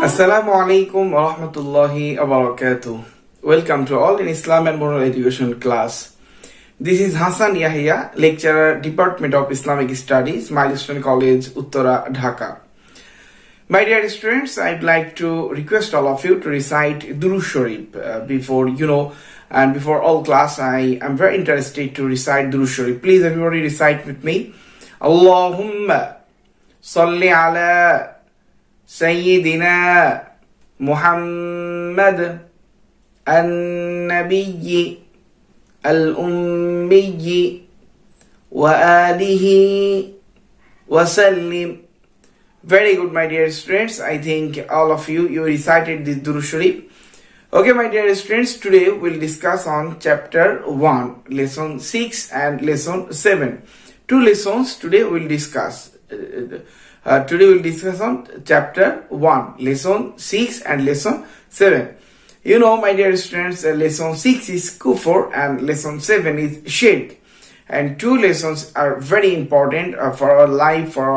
Assalamu alaikum wa rahmatullahi wa barakatuh. Welcome to all in Islam and Moral Education class. This is Hasan Yahya, lecturer, Department of Islamic Studies, Milestone College, Uttara, Dhaka. My dear students, I'd like to request all of you to recite Durud Sharif before all class. I am very interested to recite Durud Sharif. Please everybody recite with me. Allahumma salli ala Sayyidina Muhammad al-Nabiyyi al-Ummiyyi wa alihi wa sallim. Very good, my dear students. I think all of you recited this Durud Sharif. Okay, my dear students, today we'll discuss on chapter 1, lesson 6 and lesson 7. Two lessons today we'll discuss. Today we'll discuss on chapter 1, lesson 6 and lesson 7. You know, my dear students, lesson 6 is kufr and lesson 7 is shirk. And two lessons are very important for our life, for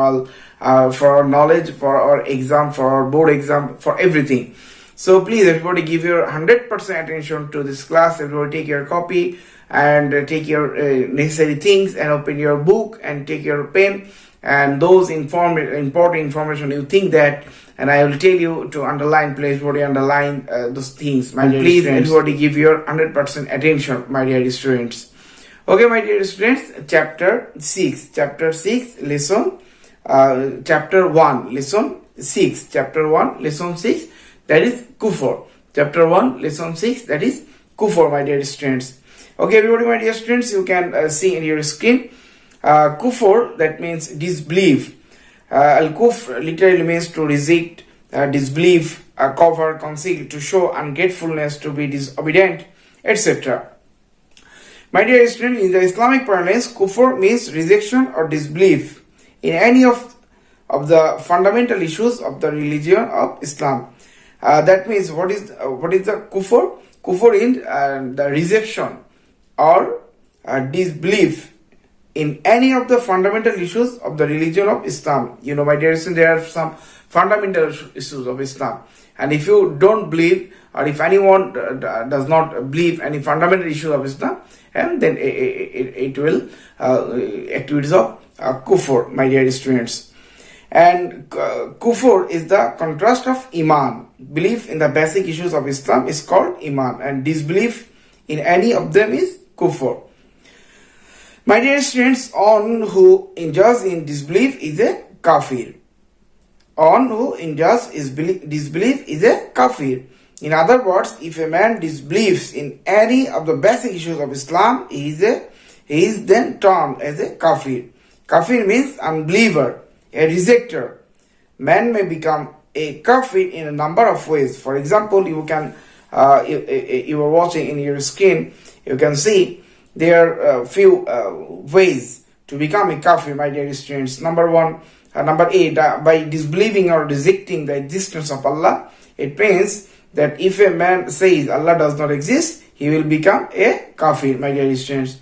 our knowledge, for our exam, for our board exam, for everything. So please everybody give your 100% attention to this class. Everybody take your copy and take your necessary things and open your book and take your pen. And those important information you think that, and I will tell you to underline, please everybody underline those things. Please everybody give your 100% attention, my dear students. Okay, my dear students, chapter 6, lesson, chapter 1, lesson 6, chapter 1, lesson 6, that is kufr. Chapter 1, lesson 6, that is kufr, my dear students. Okay, everybody, my dear students, you can see in your screen. Kufr, that means disbelief. Al-kufr literally means to reject, disbelief, cover, conceal, to show ungratefulness, to be disobedient, etc. My dear students, in the Islamic parlance, kufr means rejection or disbelief in any of the fundamental issues of the religion of Islam. That means what is the kufr? Kufr is the rejection or disbelief in any of the fundamental issues of the religion of Islam. You know, my dear students, there are some fundamental issues of Islam. And if you don't believe, or if anyone does not believe any fundamental issue of Islam, and then it will activities of kufr, my dear students. And kufr is the contrast of iman. Belief in the basic issues of Islam is called iman, and disbelief in any of them is kufr. My dear students, on who indulges in disbelief is a kafir. On who indulges disbelief is a kafir. In other words, if a man disbelieves in any of the basic issues of Islam, he is then termed as a kafir. Kafir means unbeliever, a rejecter. Man may become a kafir in a number of ways. For example, you are watching in your screen, you can see there are a few ways to become a kafir, my dear students. Number 8, by disbelieving or rejecting the existence of Allah. It means that if a man says Allah does not exist, he will become a kafir, my dear students.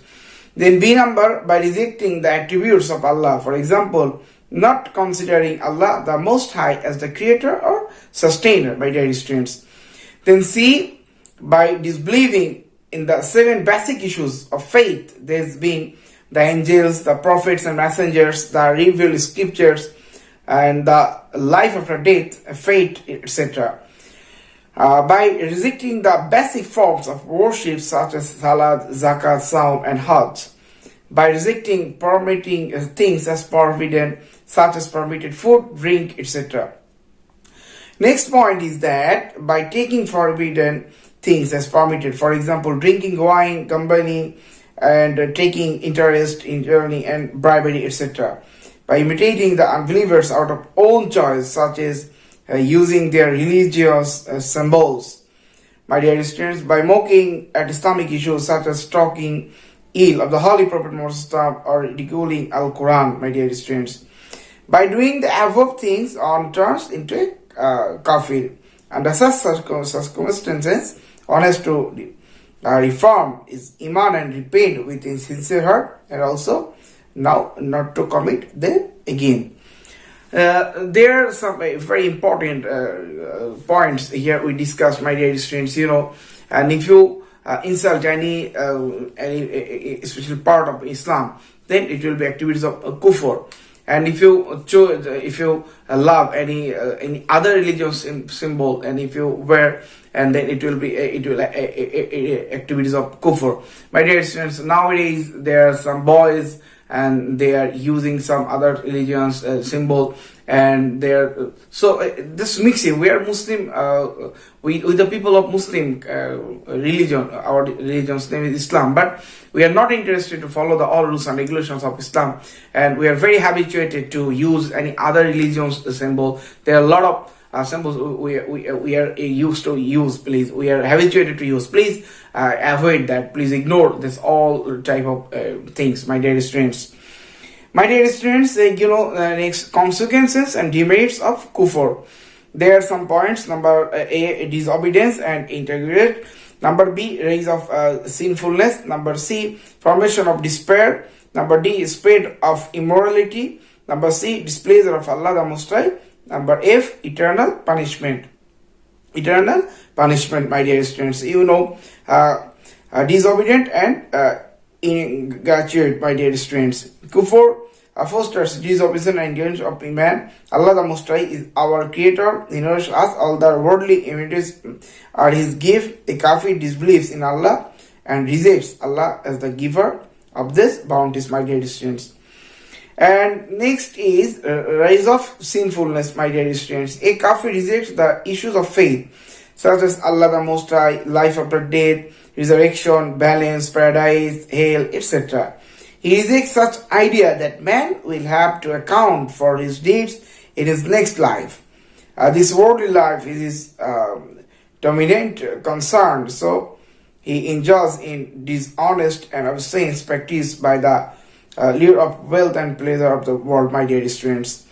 Then B number, by rejecting the attributes of Allah. For example, not considering Allah the Most High as the creator or sustainer, my dear students. Then C, by disbelieving in the 7 basic issues of faith. There's been the angels, the prophets and messengers, the revealed scriptures, and the life after death, fate, etc. By rejecting the basic forms of worship such as Salat, Zakat, Sawm and Hajj. By rejecting permitting things as forbidden, such as permitted food, drink, etc. Next point is that by taking forbidden things as permitted, for example, drinking wine, gambling, and taking interest in journey and bribery, etc. By imitating the unbelievers out of own choice, such as using their religious symbols. My dear students, by mocking at Islamic issues such as talking ill of the Holy Prophet Muhammad or ridiculing Al-Quran, my dear students. By doing the above things, one turns into a kafir. Under such circumstances, one has to reform his iman and repent with his sincere heart, and also now not to commit them again. There are some very important points here we discussed, my dear students. And if you insult any special part of Islam, then it will be activities of kufr. And if you love any other religious symbol, and if you wear, and then it will be activities of kufr. My dear students, nowadays there are some boys and they are using some other religions symbol, and they're this mixing. We are Muslim, with the people of Muslim religion. Our religion's name is Islam, but we are not interested to follow the all rules and regulations of Islam, and we are very habituated to use any other religion's symbol. There are a lot of symbols we are used to use. Please, we are habituated to use. Please avoid that. Please ignore this all type of things, my dear students. My dear students, next, consequences and demerits of kufr. There are some points. Number A, disobedience and integrity. Number B, rise of sinfulness. Number C, formation of despair. Number D, spread of immorality. Number C, displeasure of Allah the Most High. Number F, eternal punishment. Eternal punishment, my dear students. Disobedient and ingratitude, my dear students. Kufr fosters disobedience and ignorance of man. Allah the Most High is our creator. He knows us. All the worldly immunities are his gift. The kafir disbelieves in Allah and rejects Allah as the giver of this bounties, my dear students. And next is rise of sinfulness, my dear students. A kafir rejects the issues of faith, such as Allah the Most High, life after death, resurrection, balance, paradise, hell, etc. He rejects such idea that man will have to account for his deeds in his next life. This worldly life is his dominant concern, so he indulges in dishonest and obscene practice by the lure of wealth and pleasure of the world, my dear students.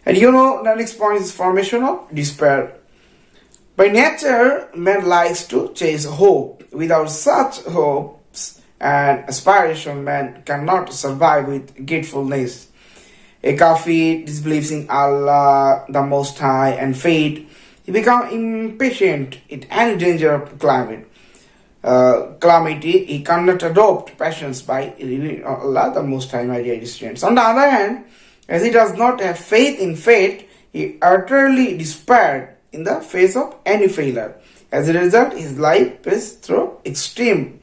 And the next point is formation of despair. By nature, man likes to chase hope. Without such hopes and aspiration, man cannot survive with gratefulness. A kafir disbelieves in Allah, the Most High, and fate. He becomes impatient at any danger of calamity. He cannot adopt passions by relying on Allah the Most High, my dear students. On the other hand, as he does not have faith in fate, he utterly despaired in the face of any failure. As a result, his life is through extreme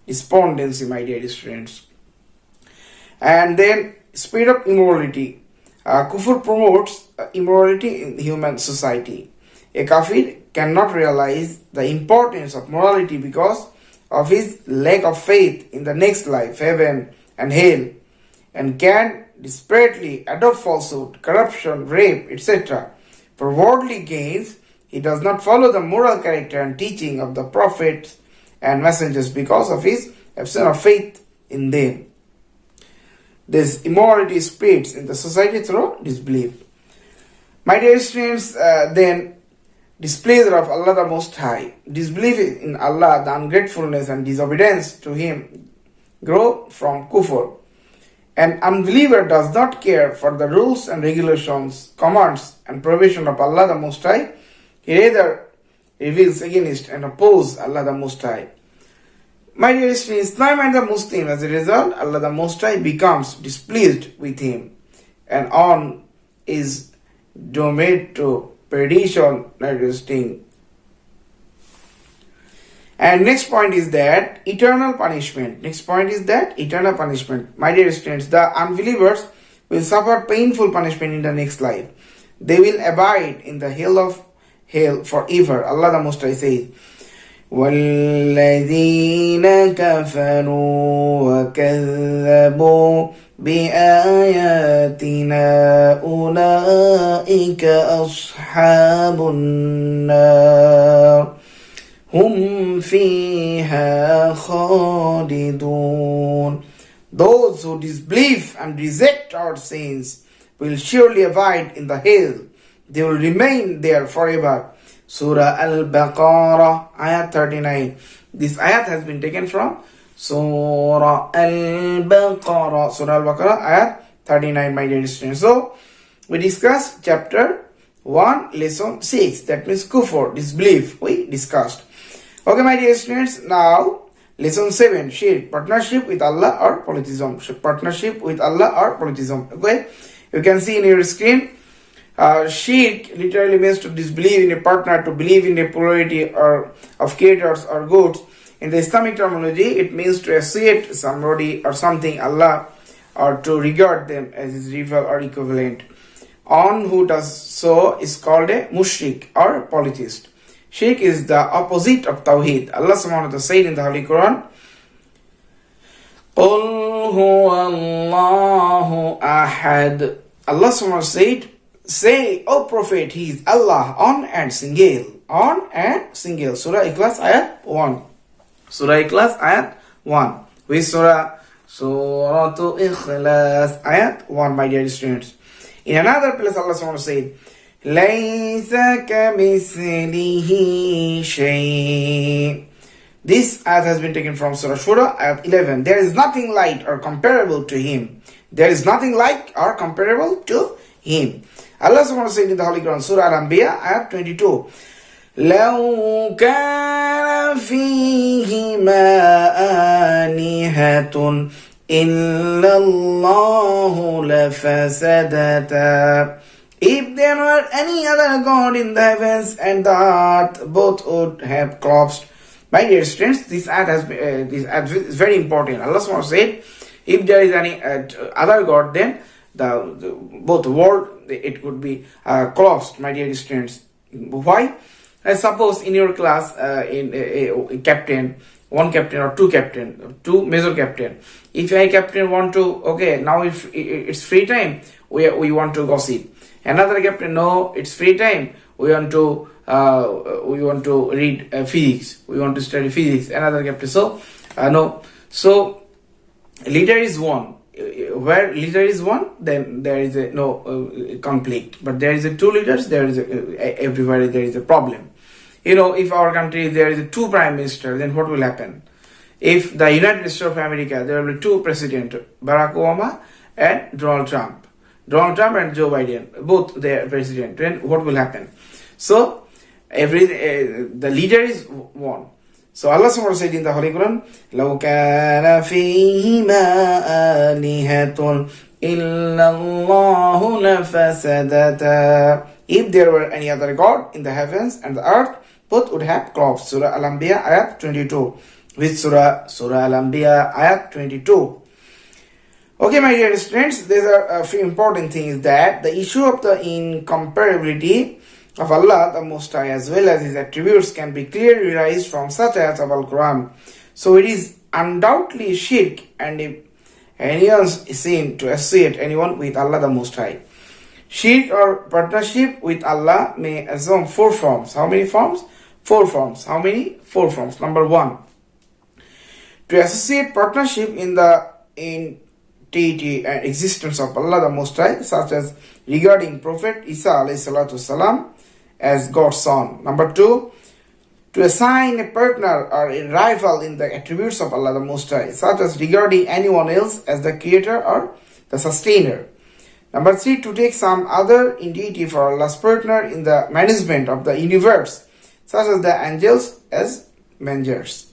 despondency, my dear students. And then, speed of immorality. Kufr promotes immorality in human society. A kafir cannot realize the importance of morality because of his lack of faith in the next life, heaven and hell, and can desperately adopt falsehood, corruption, rape, etc. For worldly gains, he does not follow the moral character and teaching of the prophets and messengers because of his absence of faith in them. This immorality spreads in the society through disbelief. My dear students, then displeasure of Allah the Most High. Disbelief in Allah, the ungratefulness and disobedience to Him grow from kufr. An unbeliever does not care for the rules and regulations, commands and provision of Allah the Most High. He rather rebels against and opposes Allah the Most High. My dear students, Islam and the Muslim, as a result, Allah the Most High becomes displeased with him, and on is doomed to perdition, thing. And next point is that eternal punishment. My dear students, the unbelievers will suffer painful punishment in the next life. They will abide in the hell forever. Allah the Most High says, وَالَّذِينَ كَفَرُوا وَكَذَّبُوا بِآيَاتِنَا أُولَئِكَ أَصْحَابُ النَّارِ هُمْ فِيهَا خَالِدُونَ. Those who disbelieve and reject our sayings will surely abide in the hell. They will remain there forever. Surah Al-Baqarah, ayat 39. This ayat has been taken from Surah Al-Baqarah, ayat 39, my dear students. So, we discussed chapter 1, lesson 6. That means kufr, disbelief, we discussed. Okay, my dear students, now lesson 7, shirk, partnership with Allah or polytheism. Partnership with Allah or polytheism. Okay, you can see in your screen. Shirk literally means to disbelieve in a partner, to believe in a plurality or of creators or gods. In the Islamic terminology, it means to associate somebody or something Allah, or to regard them as his rival or equivalent. On who does so is called a mushrik or polytheist. Shirk is the opposite of Tawheed. Allah subhanahu wa ta'ala said in the Holy Quran, قُلْ هُوَ اللَّهُ أَحَدٌ. Allah subhanahu wa ta'ala said, say, O Prophet, He is Allah, on and single. On and single. Surah Ikhlas ayat 1. Surah Ikhlas ayat 1. Which surah? Surah Ikhlas ayat 1, my dear students. In another place, Allah subhanahu wa ta'ala said, لَيْسَ كَمِثْلِهِ شَيْءٍ. This ayat has been taken from Surah Shura, ayat 11. There is nothing like or comparable to Him. There is nothing like or comparable to Him. Allah subhanahu wa ta'ala said in the Holy Quran, Surah Al Inshirah, ayat 22. لَوْ كَانَ فِيهِمَا آلِهَةٌ إِلَّا اللَّهُ لَفَسَدَتَا. If there were any other God in the heavens and the earth, both would have collapsed. My dear students, this ayat is very important. Allah subhanahu wa ta'ala said, if there is any other God, then both world, it could be collapsed, my dear students. Why? Suppose in your class, in captain, one captain or two captain, two major captain. If a captain want to, okay, now if it's free time, we want to gossip. Another captain, no, it's free time. We want to read physics. We want to study physics. Another captain, so no. So leader is one. Where leader is one, then there is no conflict. But there is two leaders. There is everywhere there is a problem. If our country there is two prime minister, then what will happen? If the United States of America, there will be two presidents, Barack Obama and Donald Trump. Donald Trump and Joe Biden, both their president. Then what will happen? So the leader is one. So Allah subhanahu wa ta'ala said in the Holy Quran, لَوْ كَانَ فِيهِمَا آلِهَةٌ إِلَّا اللَّهُ لَفَسَدَتَا. If there were any other God in the heavens and the earth, both would have collapsed. Surah Al Inshirah ayat 22. Which surah? Surah Al Inshirah ayat 22. Okay, my dear students, there are a few important things that the issue of the incomparability of Allah the Most High as well as His attributes can be clearly realized from such ayats of Al-Quran. So it is undoubtedly shirk, and if anyone is seen to associate anyone with Allah the Most High. Shirk or partnership with Allah may assume four forms. How many forms? Four forms. How many? Four forms. Number 1. To associate partnership in the deity and existence of Allah the Most High, such as regarding Prophet Isa alayhi salatu salam as God's son. Number 2, to assign a partner or a rival in the attributes of Allah the Most High, such as regarding anyone else as the creator or the sustainer. Number 3, to take some other entity for Allah's partner in the management of the universe, such as the angels as messengers.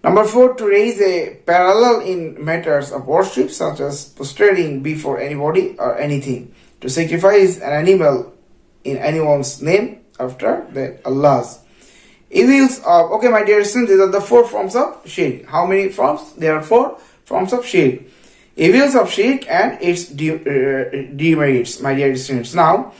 Number 4, to raise a parallel in matters of worship, such as prostrating before anybody or anything, to sacrifice an animal in anyone's name after the Allah's. Evils of, okay my dear students, these are the four forms of shirk. How many forms? There are four forms of shirk. Evils of shirk and its demerits, my dear students. Now,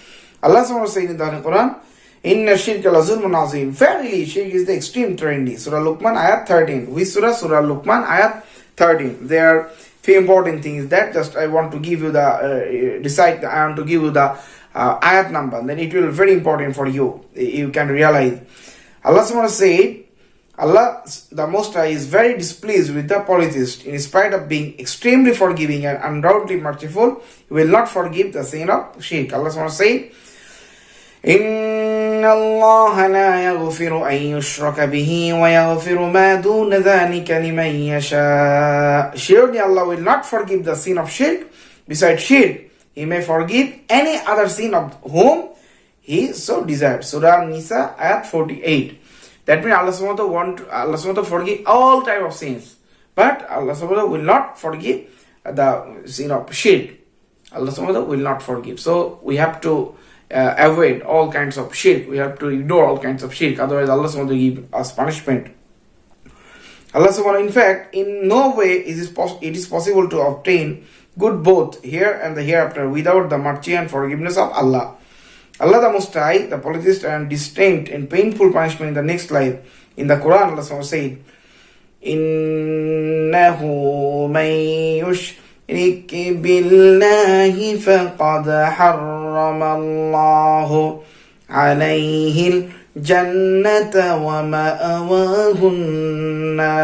Allah subhanahu wa ta'ala said in the Quran, Inna shirka la zulmun azim. Verily, shirk is the extreme trendy. Surah Luqman ayat 13. Which surah? Surah Luqman ayat 13. There are few important things that just I want to give you the I want to give you the ayat number. Then it will be very important for you. You can realize. Allah subhanahu wa ta'ala said, Allah the Most High is very displeased with the polytheist. In spite of being extremely forgiving and undoubtedly merciful, He will not forgive the sin of shirk. Allah subhanahu wa ta'ala said, إن الله لا يغفر أن يشرك به ويغفر ما دون ذلك لمن يشاء. Surely Allah will not forgive the sin of shirk. Besides shirk, He may forgive any other sin of whom He so desired. Surah An-Nisa, ayat 48. That means Allah subhanahu wa ta'ala forgive all type of sins. But Allah subhanahu wa ta'ala will not forgive the sin of shirk. Allah subhanahu wa ta'ala will not forgive. So we have to avoid all kinds of shirk. We have to ignore all kinds of shirk. Otherwise Allah subhanahu wa ta'ala will give us punishment. Allah subhanahu wa ta'ala, in fact, in no way it is possible to obtain good both here and the hereafter without the mercy and forgiveness of Allah. Allah the Most High, the polytheist and distinct and painful punishment in the next life. In the Quran, Allah subhanahu wa ta'ala said, إِنَّهُ مَن يُشْرِكْ بِاللَّهِ فَقَدْ حَرَّمَ اللَّهُ عَلَيْهِ الْجَنَّةَ وَمَأْوَاهُ النَّارُ.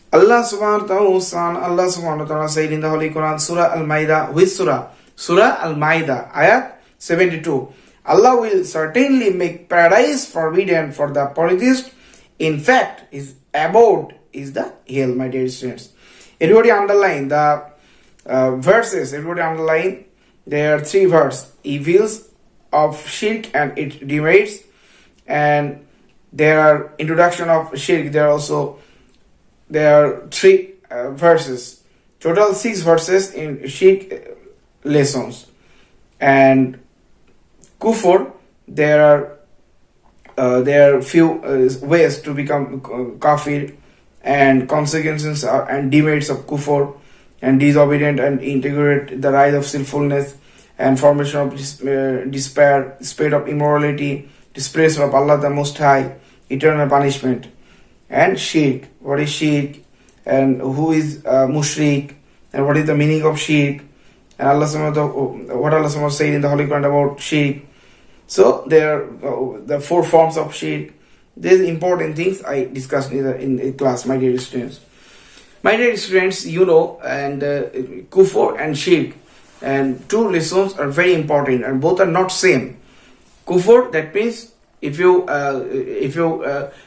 Allah subhanahu wa ta'ala said in the Holy Quran, Surah Al-Maidah, which surah? Surah Al-Maidah, ayat 72. Allah will certainly make paradise forbidden for the polytheist. In fact, his abode is the hell, my dear students. Everybody underline the verses. Everybody underline. There are 3 verses: evils of shirk and its demerits, and there are introduction of shirk. There are 3 verses. Total 6 verses in shirk lessons. And kufr, there are few ways to become kafir, and consequences and demerits of kufr, and disobedient and integrate the rise of sinfulness and formation of despair, spirit of immorality, displeasure of Allah the Most High, eternal punishment. And shirk, what is shirk, and who is mushrik, and what is the meaning of shirk, and what Allah subhanahu wa ta'ala said in the Holy Quran about shirk. So there are the 4 forms of shirk. These important things I discussed in class, my dear students. My dear students, and kufr and shirk, and 2 lessons are very important, and both are not same. Kufr, that means if you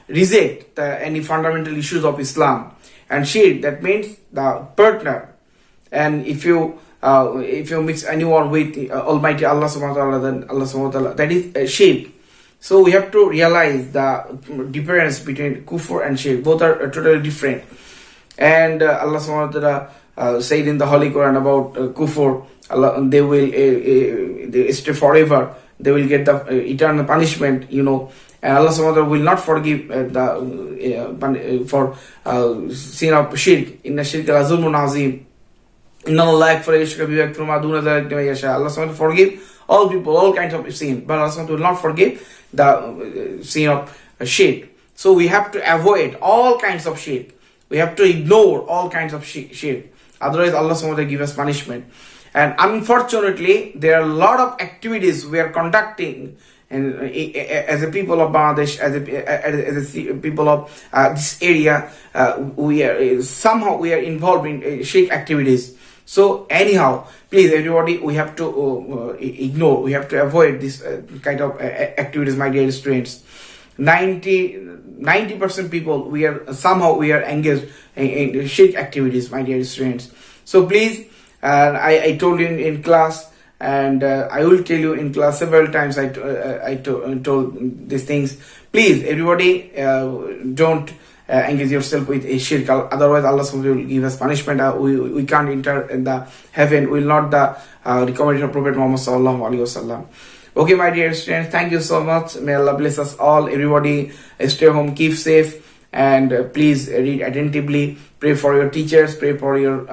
reject any fundamental issues of Islam, and shirk, that means the partner, and if you mix anyone with Almighty Allah subhanahu wa ta'ala, then Allah subhanahu wa ta'ala, that is shirk. So we have to realize the difference between kufr and shirk. Both are totally different. And Allah subhanahu wa ta'ala said in the Holy Quran about kufr, they will stay forever. They will get the eternal punishment, And Allah subhanahu wa ta'ala will not forgive for sin of shirk. Inna shirka la zulmun azim. Inna Allah yakfur yashka bi yakfur ma duna dhalika liman yasha. Allah subhanahu wa ta'ala forgive all people, all kinds of sin, but Allah subhanahu wa ta'ala will not forgive the sin of shirk. So we have to avoid all kinds of shirk. We have to ignore all kinds of shirk. Otherwise Allah subhanahu wa ta'ala give us punishment. And unfortunately, there are a lot of activities we are conducting, and as a people of Bangladesh, as a people of this area, we are involved in shirk activities. So anyhow, please everybody, we have to ignore, we have to avoid this kind of activities, my dear students. 90% people, we are engaged in shirk activities, my dear students. So please, I told you in class, and I will tell you in class several times. I told these things. Please, everybody, don't engage yourself with a shirk. Otherwise, Allah subhanahu wa ta'ala will give us punishment. We can't enter in the heaven. We will not the recommendation of Prophet Muhammad sallallahu alaihi wasallam. Okay, my dear students, thank you so much. May Allah bless us all. Everybody, stay home, keep safe, and please read attentively. Pray for your teachers. Pray for your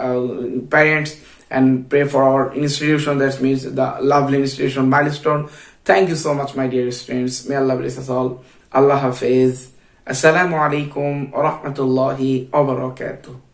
parents. And pray for our institution, that means the lovely institution Milestone. Thank you so much, my dear students. May Allah bless us all. Allah Hafiz. Assalamu alaikum wa rahmatullahi wa barakatuh.